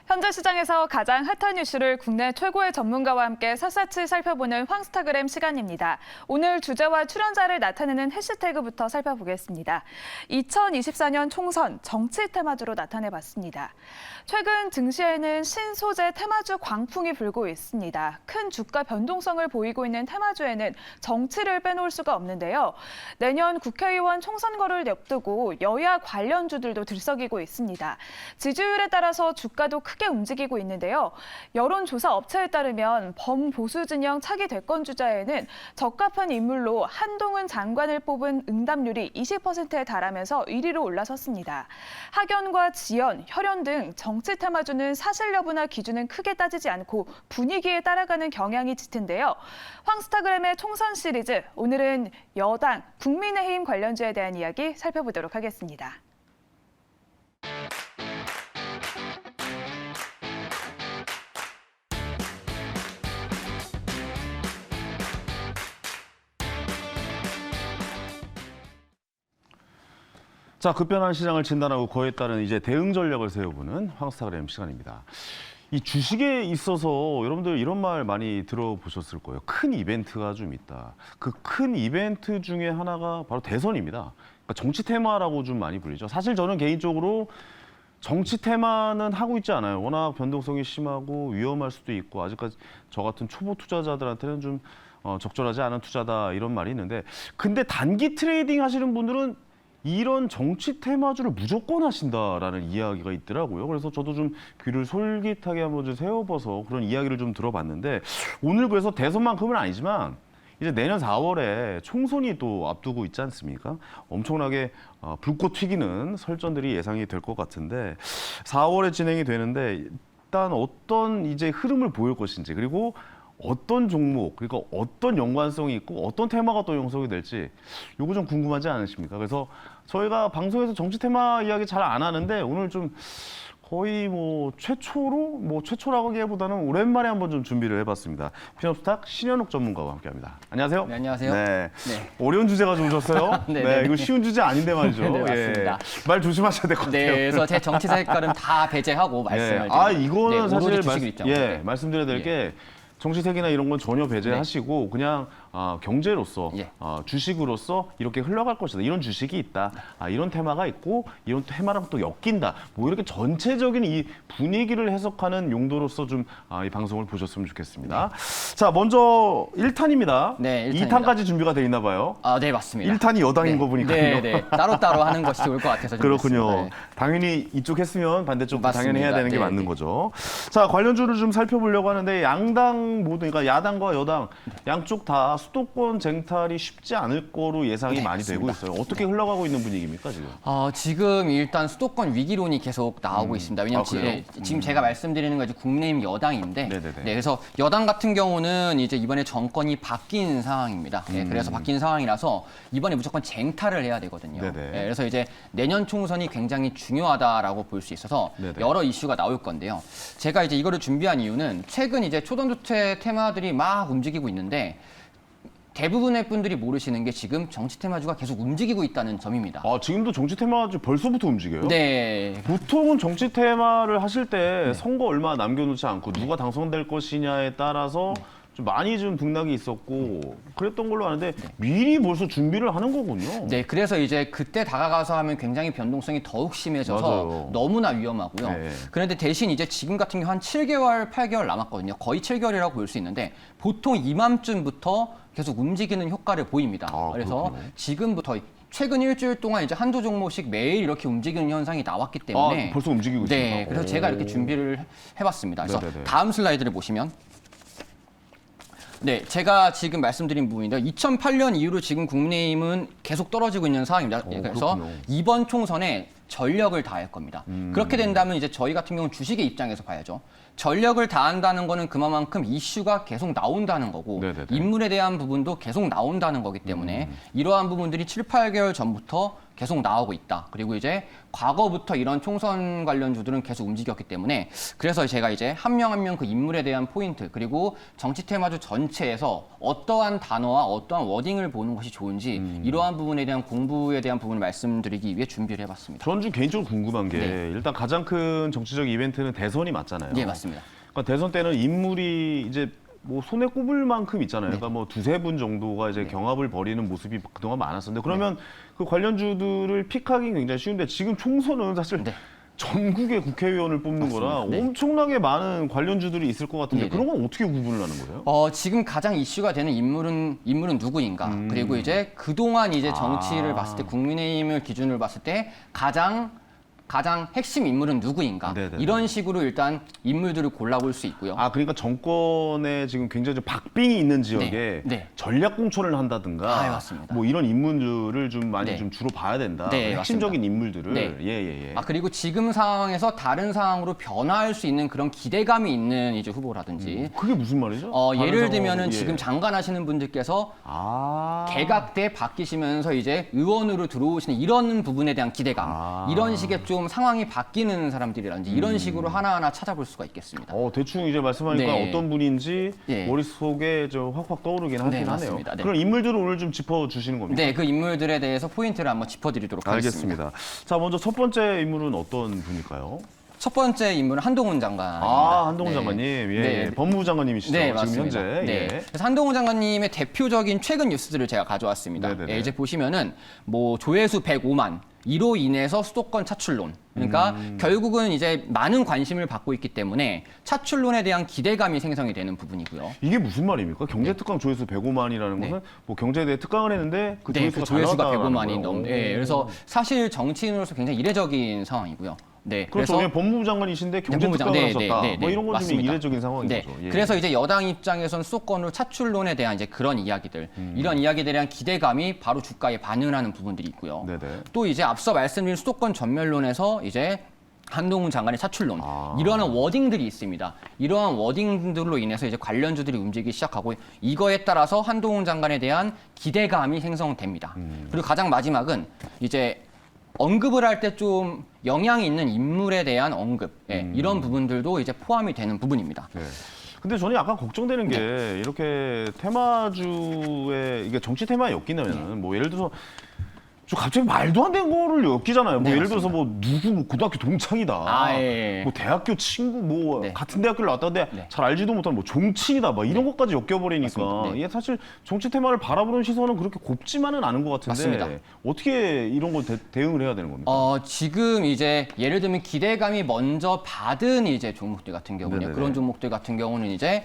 현재 시장에서 가장 핫한 이슈를 국내 최고의 전문가와 함께 샅샅이 살펴보는 황스타그램 시간입니다. 오늘 주제와 출연자를 나타내는 해시태그부터 살펴보겠습니다. 2024년 총선 정치 테마주로 나타내봤습니다. 최근 증시에는 신소재 테마주 광풍이 불고 있습니다. 큰 주가 변동성을 보이고 있는 테마주에는 정치를 빼놓을 수가 없는데요. 내년 국회의원 총선거를 옆두고 여야 관련주들도 들썩이고 있습니다. 지지율에 따라서 주가도 크게 움직이고 있는데요. 여론조사 업체에 따르면 범보수 진영 차기 대권 주자에는 적합한 인물로 한동훈 장관을 뽑은 응답률이 20%에 달하면서 1위로 올라섰습니다. 학연과 지연, 혈연 등 정치 테마주는 사실 여부나 기준은 크게 따지지 않고 분위기에 따라가는 경향이 짙은데요. 황스타그램의 총선 시리즈, 오늘은 여당, 국민의힘 관련주에 대한 이야기 살펴보도록 하겠습니다. 자, 급변한 시장을 진단하고 그에 따른 이제 대응 전략을 세워보는 황스타그램 시간입니다. 이 주식에 있어서 여러분들 이런 말 많이 들어보셨을 거예요. 큰 이벤트가 좀 있다. 그 큰 이벤트 중에 하나가 바로 대선입니다. 그러니까 정치 테마라고 좀 많이 불리죠. 사실 저는 개인적으로 정치 테마는 하고 있지 않아요. 워낙 변동성이 심하고 위험할 수도 있고 아직까지 저 같은 초보 투자자들한테는 좀 적절하지 않은 투자다 이런 말이 있는데, 근데 단기 트레이딩 하시는 분들은 이런 정치 테마주를 무조건 하신다라는 이야기가 있더라고요. 그래서 저도 좀 귀를 솔깃하게 한번 좀 세워봐서 그런 이야기를 좀 들어봤는데, 오늘 그래서 대선만큼은 아니지만 이제 내년 4월에 총선이 또 앞두고 있지 않습니까? 엄청나게 불꽃 튀기는 설전들이 예상이 될 것 같은데, 4월에 진행이 되는데 일단 어떤 이제 흐름을 보일 것인지, 그리고 어떤 종목, 그러니까 어떤 연관성이 있고 어떤 테마가 또 형성이 될지 요거 좀 궁금하지 않으십니까? 그래서 저희가 방송에서 정치 테마 이야기 잘 안 하는데 오늘 좀 거의 최초라고 하기보다는 오랜만에 한번 좀 준비를 해봤습니다. 피너스탁 신현욱 전문가와 함께합니다. 안녕하세요. 네, 안녕하세요. 네. 네. 어려운 주제 가져오셨어요? 네, 이거 쉬운 주제 아닌데 말이죠. 네, 맞습니다. 말 조심하셔야 될 것 같아요. 네, 그래서 제 정치 색깔은 다 배제하고 말씀을 드립니다. 이거는 사실 주식을 입장으로. 말씀드려야 될 게 정치색이나 이런 건 전혀 배제하시고 그냥 경제로서 주식으로서 이렇게 흘러갈 것이다. 이런 주식이 있다. 이런 테마가 있고 이런 테마랑 또 엮인다. 뭐 이렇게 전체적인 이 분위기를 해석하는 용도로서 좀 이 방송을 보셨으면 좋겠습니다. 자, 먼저 1탄입니다. 네, 1탄입니다. 2탄까지 준비가 돼 있나 봐요. 네, 맞습니다. 1탄이 여당인 네, 거 보니까요. 네. 따로따로 하는 것이 좋을 것 같아서 그렇군요. 준비했습니다. 네. 당연히 이쪽 했으면 반대쪽도 맞습니다. 당연히 해야 되는 게 네, 맞는 네. 거죠. 자, 관련주를 좀 살펴보려고 하는데 양당 모두, 그러니까 야당과 여당 양쪽 다 수도권 쟁탈이 쉽지 않을 거로 예상이 많이 되고 있어요. 어떻게 흘러가고 있는 분위기입니까, 지금? 지금 일단 수도권 위기론이 계속 나오고 있습니다. 왜냐하면 그래요? 지금 제가 말씀드리는 건 이제 국민의힘 여당인데, 네네네. 네, 그래서 여당 같은 경우는 이제 이번에 정권이 바뀐 상황입니다. 네, 그래서 바뀐 상황이라서 이번에 무조건 쟁탈을 해야 되거든요. 네네. 네, 그래서 이제 내년 총선이 굉장히 중요하다라고 볼 수 있어서 네네. 여러 이슈가 나올 건데요. 제가 이제 이거를 준비한 이유는 최근 이제 초전도체 테마들이 막 움직이고 있는데, 대부분의 분들이 모르시는 게 지금 정치 테마주가 계속 움직이고 있다는 점입니다. 지금도 정치 테마주 벌써부터 움직여요? 네. 보통은 정치 테마를 하실 때 선거 얼마 남겨놓지 않고 누가 당선될 것이냐에 따라서 좀 많이 좀 등락이 있었고 그랬던 걸로 아는데 미리 벌써 준비를 하는 거군요. 네, 그래서 이제 그때 다가가서 하면 굉장히 변동성이 더욱 심해져서 맞아요. 너무나 위험하고요. 네. 그런데 대신 이제 지금 같은 경우 한 7개월, 8개월 남았거든요. 거의 7개월이라고 볼 수 있는데 보통 이맘쯤부터 계속 움직이는 효과를 보입니다. 그래서 그렇군요. 지금부터 최근 일주일 동안 이제 한두 종목씩 매일 이렇게 움직이는 현상이 나왔기 때문에 벌써 움직이고 있습니다. 네, 그래서 제가 이렇게 준비를 해봤습니다. 그래서 네네네. 다음 슬라이드를 보시면, 네, 제가 지금 말씀드린 부분인데 2008년 이후로 지금 국민의힘은 계속 떨어지고 있는 상황입니다. 그래서 그렇군요. 이번 총선에 전력을 다할 겁니다. 그렇게 된다면 이제 저희 같은 경우는 주식의 입장에서 봐야죠. 전력을 다한다는 거는 그만큼 이슈가 계속 나온다는 거고 네네네. 인물에 대한 부분도 계속 나온다는 거기 때문에 이러한 부분들이 7, 8개월 전부터 계속 나오고 있다. 그리고 이제 과거부터 이런 총선 관련주들은 계속 움직였기 때문에 그래서 제가 이제 한 명 한 명 그 인물에 대한 포인트 그리고 정치 테마주 전체에서 어떠한 단어와 어떠한 워딩을 보는 것이 좋은지 이러한 부분에 대한 공부에 대한 부분을 말씀드리기 위해 준비를 해봤습니다. 저는 좀 개인적으로 궁금한 게 네. 일단 가장 큰 정치적 이벤트는 대선이 맞잖아요. 네, 맞습니다. 그러니까 대선 때는 인물이 이제 뭐 손에 꼽을 만큼 있잖아요. 그러니까 뭐 두세 분 정도가 이제 경합을 벌이는 모습이 그동안 많았었는데 그러면 그 관련주들을 픽하기 굉장히 쉬운데 지금 총선은 사실 네. 전국의 국회의원을 뽑는 거라 네. 엄청나게 많은 관련주들이 있을 것 같은데 네, 네. 그런 건 어떻게 구분을 하는 거예요? 지금 가장 이슈가 되는 인물은 누구인가? 그리고 이제 그동안 이제 정치를 봤을 때 국민의힘을 기준으로 봤을 때 가장 핵심 인물은 누구인가? 네네네. 이런 식으로 일단 인물들을 골라볼 수 있고요. 아 그러니까 정권에 지금 굉장히 좀 박빙이 있는 지역에 네, 네. 전략 공천을 한다든가 아, 맞습니다. 뭐 이런 인물들을 좀 많이 네. 좀 주로 봐야 된다. 네, 핵심적인 인물들을 네. 예예예. 그리고 지금 상황에서 다른 상황으로 변화할 수 있는 그런 기대감이 있는 이제 후보라든지 그게 무슨 말이죠? 예를 다른 들면은 상황, 지금 장관 하시는 분들께서 개각돼 바뀌시면서 이제 의원으로 들어오시는 이런 부분에 대한 기대감 이런 식의 좀 상황이 바뀌는 사람들이라든지 이런 식으로 하나하나 찾아볼 수가 있겠습니다. 대충 이제 말씀하니까 네. 어떤 분인지 네. 머릿속에 좀 확확 떠오르긴 하긴 네, 하네요. 맞습니다. 네. 그런 인물들을 오늘 좀 짚어주시는 겁니까? 네, 그 인물들에 대해서 포인트를 한번 짚어드리도록 하겠습니다. 알겠습니다. 자, 먼저 첫 번째 인물은 어떤 분일까요? 첫 번째 인물은 한동훈 장관입니다. 한동훈 네. 장관님. 예, 네. 예. 법무부 장관님이시죠? 네, 지금 맞습니다. 현재. 네. 예. 그래서 한동훈 장관님의 대표적인 최근 뉴스들을 제가 가져왔습니다. 네네네. 예, 이제 보시면은 뭐 조회수 105만 이로 인해서 수도권 차출론. 그러니까 결국은 이제 많은 관심을 받고 있기 때문에 차출론에 대한 기대감이 생성이 되는 부분이고요. 이게 무슨 말입니까? 경제특강 조회수 105만이라는 네. 것은 뭐 경제에 대해 특강을 했는데 그 네, 조회수가, 그 조회수가 잘 나왔다는 105만이 거예요? 넘. 예, 그래서 사실 정치인으로서 굉장히 이례적인 상황이고요. 네, 그렇죠. 예, 법무부 장관이신데 경제 법무부 장- 특강을 네, 하셨다. 네, 네, 뭐 이런 건 좀 맞습니다. 이례적인 상황인 네. 거죠. 예. 그래서 이제 여당 입장에서는 수도권으로 차출론에 대한 이제 그런 이야기들, 이런 이야기들에 대한 기대감이 바로 주가에 반응하는 부분들이 있고요. 네네. 또 이제 앞서 말씀드린 수도권 전멸론에서 이제 한동훈 장관의 차출론 이러한 워딩들이 있습니다. 이러한 워딩들로 인해서 이제 관련주들이 움직이기 시작하고 이거에 따라서 한동훈 장관에 대한 기대감이 생성됩니다. 그리고 가장 마지막은 이제 언급을 할 때 좀 영향이 있는 인물에 대한 언급 이런 부분들도 이제 포함이 되는 부분입니다. 네. 근데 저는 약간 걱정되는 게 이렇게 테마주에 이게 정치 테마에 엮이냐면 뭐 예를 들어서 좀 갑자기 말도 안 되는 거를 엮이잖아요. 뭐 네, 예를 들어서 뭐 누구 뭐 고등학교 동창이다. 예. 뭐 대학교 친구 뭐 네. 같은 대학교를 나왔다는데 네. 잘 알지도 못한 뭐 종친이다. 막 이런 것까지 엮여버리니까 맞습니다. 네. 이게 사실 정치 테마를 바라보는 시선은 그렇게 곱지만은 않은 것 같은데 맞습니다. 어떻게 이런 걸 대응을 해야 되는 겁니까? 지금 이제 예를 들면 기대감이 먼저 받은 이제 종목들 같은 경우는 네네네. 그런 종목들 같은 경우는 이제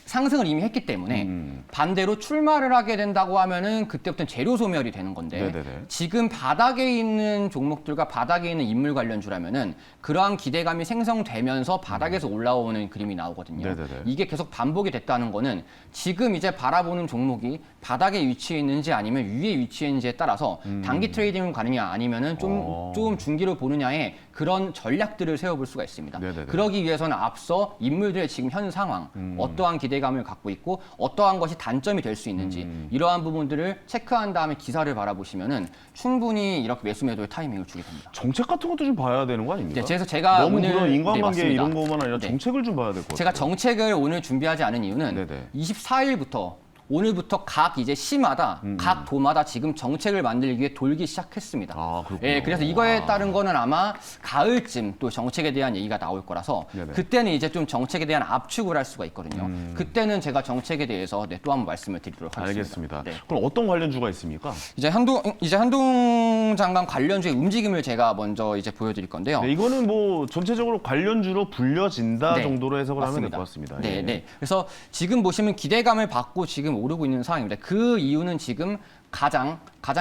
상승을 이미 했기 때문에 반대로 출마를 하게 된다고 하면은 그때부터는 재료 소멸이 되는 건데 네네네. 지금 바닥에 있는 종목들과 바닥에 있는 인물 관련주라면은 그러한 기대감이 생성되면서 바닥에서 올라오는 그림이 나오거든요. 네네네. 이게 계속 반복이 됐다는 거는 지금 이제 바라보는 종목이 바닥에 위치해 있는지 아니면 위에 위치해 있는지에 따라서 단기 트레이딩을 가느냐 아니면은 좀 중기로 보느냐에 그런 전략들을 세워볼 수가 있습니다. 네네네. 그러기 위해서는 앞서 인물들의 지금 현 상황, 어떠한 기대감을 갖고 있고 어떠한 것이 단점이 될 수 있는지 이러한 부분들을 체크한 다음에 기사를 바라보시면은 충분히 이렇게 매수 매도의 타이밍을 주게 됩니다. 정책 같은 것도 좀 봐야 되는 거 아닙니까? 네, 그래서 제가 너무 오늘 그런 인간관계 맞습니다. 이런 것만 아니라 네. 정책을 좀 봐야 될 것 같아요. 제가 정책을 오늘 준비하지 않은 이유는 네네. 24일부터 오늘부터 각 이제 시마다 각 도마다 지금 정책을 만들기 위해 돌기 시작했습니다. 그렇군요. 예, 그래서 이거에 따른 거는 아마 가을쯤 또 정책에 대한 얘기가 나올 거라서 네네. 그때는 이제 좀 정책에 대한 압축을 할 수가 있거든요. 그때는 제가 정책에 대해서 또 한번 말씀을 드리도록 하겠습니다. 알겠습니다. 네. 그럼 어떤 관련주가 있습니까? 이제 한동 장관 관련주의 움직임을 제가 먼저 이제 보여드릴 건데요. 네, 이거는 뭐 전체적으로 관련주로 불려진다 네, 정도로 해석을 하면 될 맞습니다. 것 같습니다. 네, 예. 네. 그래서 지금 보시면 기대감을 받고 지금 오르고 있는 상황입니다. 그 이유는 지금 가장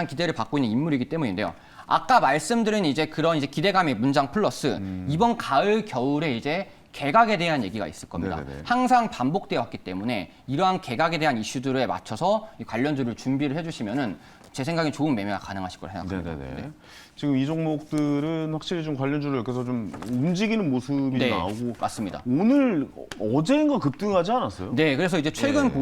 기대를 받고 있는 인물이기 때문인데요. 아까 말씀드린 이제 그런 이제 기대감의 문장 플러스 이번 가을 겨울에 이제 개각에 대한 얘기가 있을 겁니다. 네네네. 항상 반복되어 왔기 때문에 이러한 개각에 대한 이슈들에 맞춰서 이 관련주를 준비를 해주시면은 제 생각엔 좋은 매매가 가능하실 거라 생각합니다. 네네네. 지금 이 종목들은 확실히 좀 관련주를 계속 좀 움직이는 모습이 네, 나오고 맞습니다. 오늘 어제인가 급등하지 않았어요? 네, 그래서 이제 최근 네.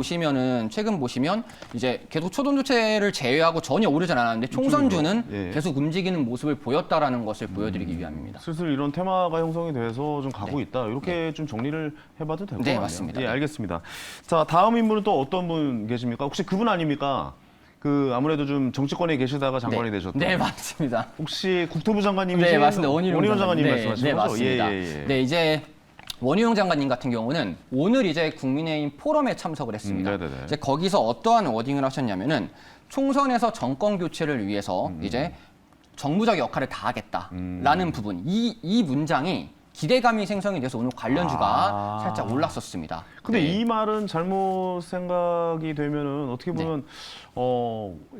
보시면 이제 계속 초전도체를 제외하고 전혀 오르진 않았는데 총선주는 예. 계속 움직이는 모습을 보였다라는 것을 보여드리기 위함입니다. 슬슬 이런 테마가 형성이 돼서 좀 가고 있다. 이렇게 좀 정리를 해봐도 될 것 네, 같네요. 맞습니다. 예, 네. 알겠습니다. 자, 다음 인물은 또 어떤 분 계십니까? 혹시 그분 아닙니까? 그 아무래도 좀 정치권에 계시다가 장관이 되셨던. 네, 맞습니다. 혹시 국토부 장관님이신 네, 맞습니다. 원희룡 장관님 네, 말씀하시는 네, 거죠? 맞습니다. 네, 이제 원희룡 장관님 같은 경우는 오늘 이제 국민의힘 포럼에 참석을 했습니다. 네네네. 이제 거기서 어떠한 워딩을 하셨냐면은 총선에서 정권 교체를 위해서 이제 정부적 역할을 다하겠다라는 부분. 이 문장이 기대감이 생성이 돼서 오늘 관련주가 살짝 올랐었습니다. 근데 네. 이 말은 잘못 생각이 되면은 어떻게 보면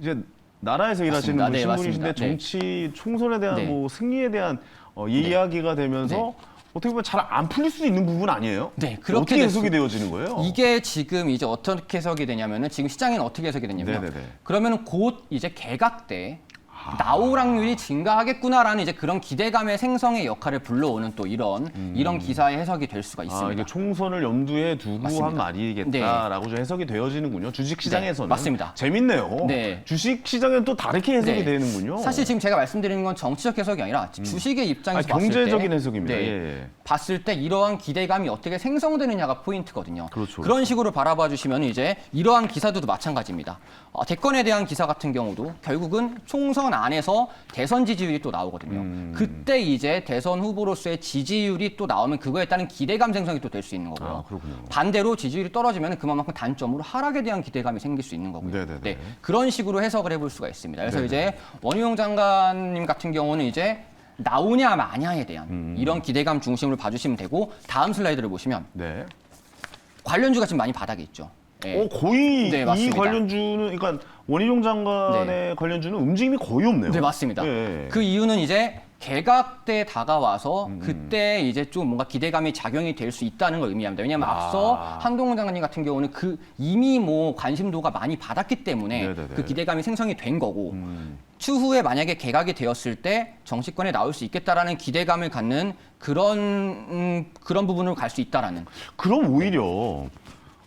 이제 나라에서 일하시는 맞습니다. 네, 신분이신데 맞습니다. 네. 정치 총선에 대한 네. 뭐 승리에 대한 이야기가 되면서 네. 어떻게 보면 잘 안 풀릴 수도 있는 부분 아니에요? 네, 그렇게 어떻게 해석이 되어지는 거예요? 이게 지금 이제 어떻게 해석이 되냐면은 지금 시장에는 어떻게 해석이 되냐면요. 네네네. 그러면은 곧 이제 개각 때 나오락률이 증가하겠구나라는 이제 그런 기대감의 생성의 역할을 불러오는 또 이런 기사의 해석이 될 수가 있습니다. 이게 총선을 염두에 두고 맞습니다. 한 말이겠다라고 좀 해석이 되어지는군요. 주식시장에서는. 네, 맞습니다. 재밌네요. 네. 주식시장은 또 다르게 해석이 네. 되는군요. 사실 지금 제가 말씀드리는 건 정치적 해석이 아니라 주식의 입장에서 봤을 경제적인 때 해석입니다. 네, 예. 봤을 때 이러한 기대감이 어떻게 생성되느냐가 포인트거든요. 그렇죠. 그런 식으로 바라봐 주시면 이제 이러한 기사들도 마찬가지입니다. 대권에 대한 기사 같은 경우도 결국은 총선 안에서 대선 지지율이 또 나오거든요. 그때 이제 대선 후보로서의 지지율이 또 나오면 그거에 따른 기대감 생성이 또 될 수 있는 거고요. 그렇군요. 반대로 지지율이 떨어지면 그만큼 단점으로 하락에 대한 기대감이 생길 수 있는 거고요. 네네네. 네, 그런 식으로 해석을 해볼 수가 있습니다. 그래서 네네. 이제 원희룡 장관님 같은 경우는 이제 나오냐 마냐에 대한 이런 기대감 중심으로 봐주시면 되고 다음 슬라이드를 보시면 네. 관련주가 지금 많이 바닥에 있죠. 네. 거의 네, 이 맞습니다. 관련주는 그러니까 원희룡 장관의 관련주는 움직임이 거의 없네요. 네, 맞습니다. 예. 그 이유는 이제 개각 때 다가와서 그때 이제 좀 뭔가 기대감이 작용이 될 수 있다는 걸 의미합니다. 왜냐하면 앞서 한동훈 장관님 같은 경우는 이미 뭐 관심도가 많이 받았기 때문에 네네네. 그 기대감이 생성이 된 거고 추후에 만약에 개각이 되었을 때 정치권에 나올 수 있겠다라는 기대감을 갖는 그런 부분으로 갈 수 있다라는. 그럼 오히려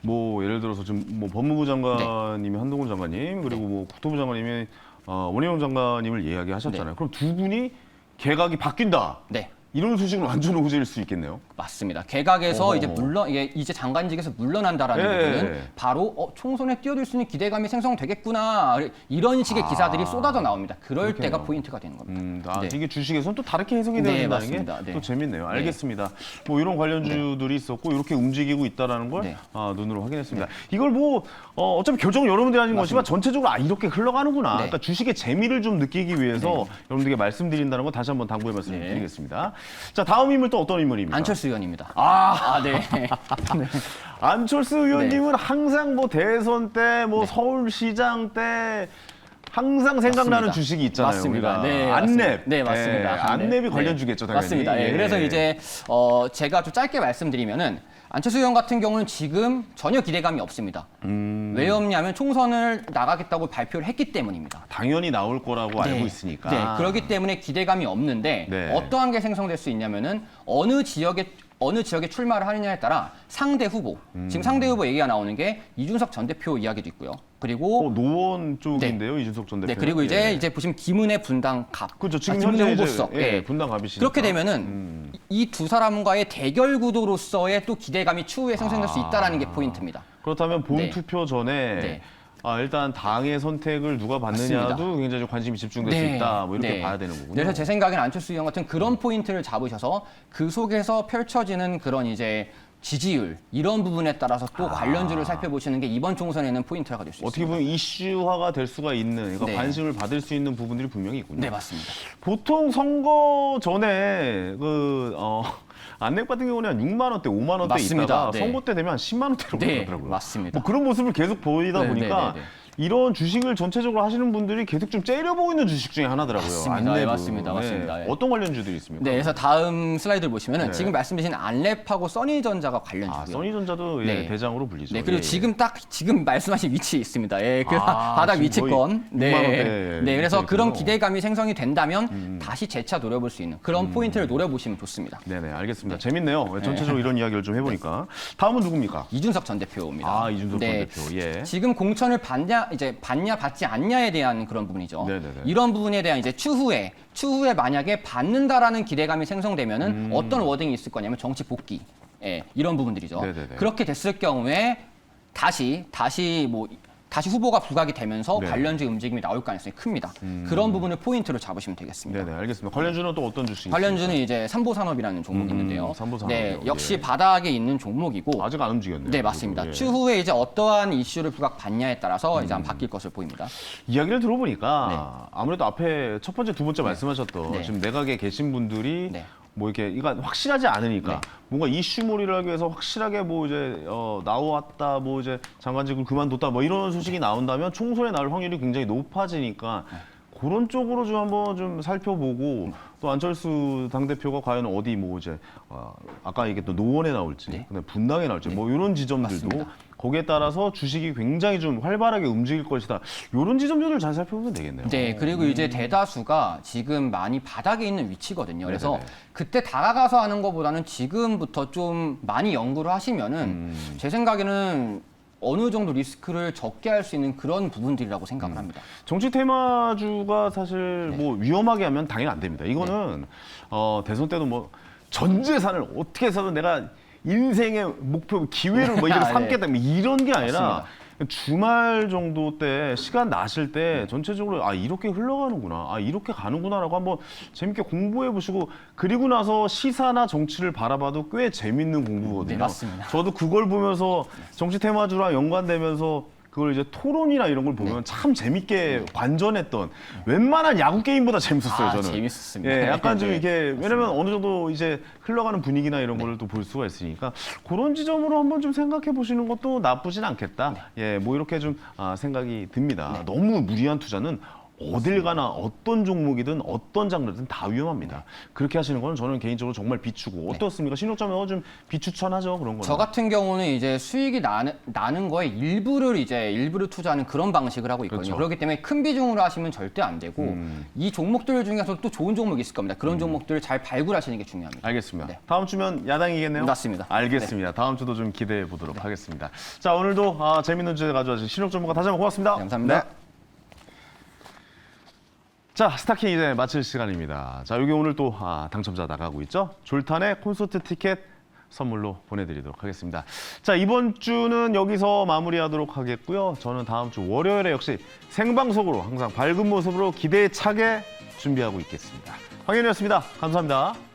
뭐 예를 들어서 지금 뭐 법무부 장관님이 한동훈 장관님 그리고 뭐 국토부 장관님이 원희룡 장관님을 이야기하셨잖아요. 그럼 두 분이 개각이 바뀐다. 네. 이런 소식은 완전 오질 수 있겠네요. 맞습니다. 개각에서 어허. 이제 장관직에서 물러난다라는 예. 부분은 바로 총선에 뛰어들 수 있는 기대감이 생성되겠구나 이런 식의 기사들이 쏟아져 나옵니다. 그럴 그렇게요. 때가 포인트가 되는 겁니다. 네. 이게 주식에서는 또 다르게 해석이 네, 되는다는 맞습니다. 게 네. 또 재밌네요. 알겠습니다. 뭐 이런 관련주들이 있었고 이렇게 움직이고 있다라는 걸 네. 눈으로 확인했습니다. 이걸 뭐 어차피 결정은 여러분들이 하는 거지만 전체적으로 이렇게 흘러가는구나. 네. 그러니까 주식의 재미를 좀 느끼기 위해서 여러분들께 말씀드린다는 거 다시 한번 당부의 말씀을 네. 드리겠습니다. 자, 다음 인물 또 어떤 인물입니까? 안철수 의원입니다. 네. 안철수 의원님은 항상 뭐 대선 때, 뭐 네. 서울시장 때 항상 생각나는 맞습니다. 주식이 있잖아요. 맞습니다. 우리가. 네, 안랩. 맞습니다. 네, 맞습니다. 안랩이 네. 관련주겠죠, 당연히. 맞습니다. 예. 그래서 이제 제가 좀 짧게 말씀드리면은 안철수 의원 같은 경우는 지금 전혀 기대감이 없습니다. 왜 없냐면 총선을 나가겠다고 발표를 했기 때문입니다. 당연히 나올 거라고 알고 있으니까. 네, 그렇기 때문에 기대감이 없는데 네. 어떠한 게 생성될 수 있냐면은 어느 지역에 출마를 하느냐에 따라 상대 후보, 지금 상대 후보 얘기가 나오는 게 이준석 전 대표 이야기도 있고요. 그리고 노원 쪽인데요, 이준석 전 대표. 네, 그리고 이제 보시면 김은혜 분당갑, 그렇죠. 지금 김은혜 현재 후보석. 이제 분당갑이시니까. 그렇게 되면은 이 두 사람과의 대결 구도로서의 또 기대감이 추후에 생성될 수 있다라는 게 포인트입니다. 그렇다면 본 네. 투표 전에 네. 일단 당의 선택을 누가 받느냐도 맞습니다. 굉장히 좀 관심이 집중될 수 있다. 뭐 이렇게 봐야 되는 거군요. 그래서 제 생각에는 안철수 의원 같은 그런 포인트를 잡으셔서 그 속에서 펼쳐지는 그런 이제 지지율 이런 부분에 따라서 또 관련주를 살펴보시는 게 이번 총선에는 포인트가 될 수 있습니다. 어떻게 보면 이슈화가 될 수가 있는, 그러니까 네. 관심을 받을 수 있는 부분들이 분명히 있군요. 네, 맞습니다. 보통 선거 전에 안내 같은 경우는 한 6만 원대, 5만 원대 맞습니다. 있다가 네. 선거 때 되면 한 10만 원대로 네, 가더라고요. 맞습니다. 뭐 그런 모습을 계속 보이다 네, 보니까 네, 네, 네. 이런 주식을 전체적으로 하시는 분들이 계속 좀 째려보고 있는 주식 중에 하나더라고요. 맞습니다. 안랩은. 네, 맞습니다. 예. 어떤 관련주들이 있습니까? 네, 그래서 다음 슬라이드를 보시면은 네. 지금 말씀드린 안랩하고 써니전자가 관련주고요. 써니전자도 네. 예, 대장으로 불리죠. 네, 그리고 예. 지금 말씀하신 위치에 있습니다. 예, 그 바닥 지금 위치권. 거의 6만 원대 네, 그래서 위치에 그런 있군요. 기대감이 생성이 된다면 다시 재차 노려볼 수 있는 그런 포인트를 노려보시면 좋습니다. 네네, 알겠습니다. 재밌네요. 전체적으로 이런 이야기를 좀 해보니까. 다음은 누굽니까? 이준석 전 대표입니다. 이준석 전 대표. 예. 지금 공천을 받냐 받지 않냐에 대한 그런 부분이죠. 네네네. 이런 부분에 대한 이제 추후에 만약에 받는다라는 기대감이 생성되면은 어떤 워딩이 있을 거냐면 정치 복귀, 이런 부분들이죠. 네네네. 그렇게 됐을 경우에 다시 후보가 부각이 되면서 네. 관련주 움직임이 나올 가능성이 큽니다. 그런 부분을 포인트로 잡으시면 되겠습니다. 네네, 알겠습니다. 관련주는 또 어떤 주식이 관련주는 이제 삼보산업이라는 종목이 있는데요. 삼보산업이요. 네, 역시 예. 바닥에 있는 종목이고 아직 안 움직였네요. 네, 맞습니다. 예. 추후에 이제 어떠한 이슈를 부각받냐에 따라서 이제 바뀔 것을 보입니다. 이야기를 들어보니까 아무래도 앞에 첫 번째, 두 번째 말씀하셨던 네. 지금 내각에 계신 분들이 네. 뭐 이렇게 이거 확실하지 않으니까 네. 뭔가 이슈몰이를 하기 위해서 확실하게 뭐 이제 나왔다 뭐 이제 장관직을 그만뒀다 뭐 이런 소식이 나온다면 총선에 나올 확률이 굉장히 높아지니까 그런 쪽으로 좀 한번 좀 살펴보고 또 안철수 당대표가 과연 어디 뭐 이제 아까 얘기했던 노원에 나올지 네. 그다음에 분당에 나올지 뭐 이런 지점들도 맞습니다. 거기에 따라서 주식이 굉장히 좀 활발하게 움직일 것이다. 이런 지점들을 잘 살펴보면 되겠네요. 네, 그리고 이제 대다수가 지금 많이 바닥에 있는 위치거든요. 그래서 네네네. 그때 다가가서 하는 것보다는 지금부터 좀 많이 연구를 하시면은 제 생각에는 어느 정도 리스크를 적게 할 수 있는 그런 부분들이라고 생각을 합니다. 정치 테마주가 사실 뭐 위험하게 하면 당연히 안 됩니다. 이거는 대선 때도 뭐 전 재산을 어떻게 해서든 내가 인생의 목표, 기회를 뭐 이렇게 네. 삼겠다 뭐 이런 게 아니라 맞습니다. 주말 정도 때 시간 나실 때 전체적으로 이렇게 흘러가는구나, 이렇게 가는구나라고 한번 재밌게 공부해 보시고 그리고 나서 시사나 정치를 바라봐도 꽤 재밌는 공부거든요. 네, 맞습니다. 저도 그걸 보면서 정치 테마주랑 연관되면서 그걸 이제 토론이나 이런 걸 보면 참 재밌게 관전했던 웬만한 야구 게임보다 재밌었어요, 저는. 재밌었습니다. 예, 약간 좀 네, 이렇게 왜냐면 어느 정도 이제 흘러가는 분위기나 이런 거를 또 볼 수가 있으니까 그런 지점으로 한번 좀 생각해 보시는 것도 나쁘진 않겠다. 예, 뭐 이렇게 좀 생각이 듭니다. 너무 무리한 투자는 어딜 가나 어떤 종목이든 어떤 장르든 다 위험합니다. 그렇게 하시는 건 저는 개인적으로 정말 비추고 어떻습니까? 신용점에 좀 비추천하죠, 그런 거는. 저 같은 경우는 이제 수익이 나는 거에 일부를 투자하는 그런 방식을 하고 있거든요. 그렇죠. 그렇기 때문에 큰 비중으로 하시면 절대 안 되고 이 종목들 중에서 또 좋은 종목이 있을 겁니다. 그런 종목들을 잘 발굴하시는 게 중요합니다. 알겠습니다. 네. 다음 주면 야당이겠네요? 맞습니다. 알겠습니다. 다음 주도 좀 기대해 보도록 하겠습니다. 자, 오늘도 재밌는 주제 가져와주신 신욱 전문가 다시 한번 고맙습니다. 네, 감사합니다. 자, 스타킹 이제 마칠 시간입니다. 자, 여기 오늘 또 당첨자 나가고 있죠? 졸탄의 콘서트 티켓 선물로 보내드리도록 하겠습니다. 자, 이번 주는 여기서 마무리하도록 하겠고요. 저는 다음 주 월요일에 역시 생방송으로 항상 밝은 모습으로 기대에 차게 준비하고 있겠습니다. 황현이었습니다. 감사합니다.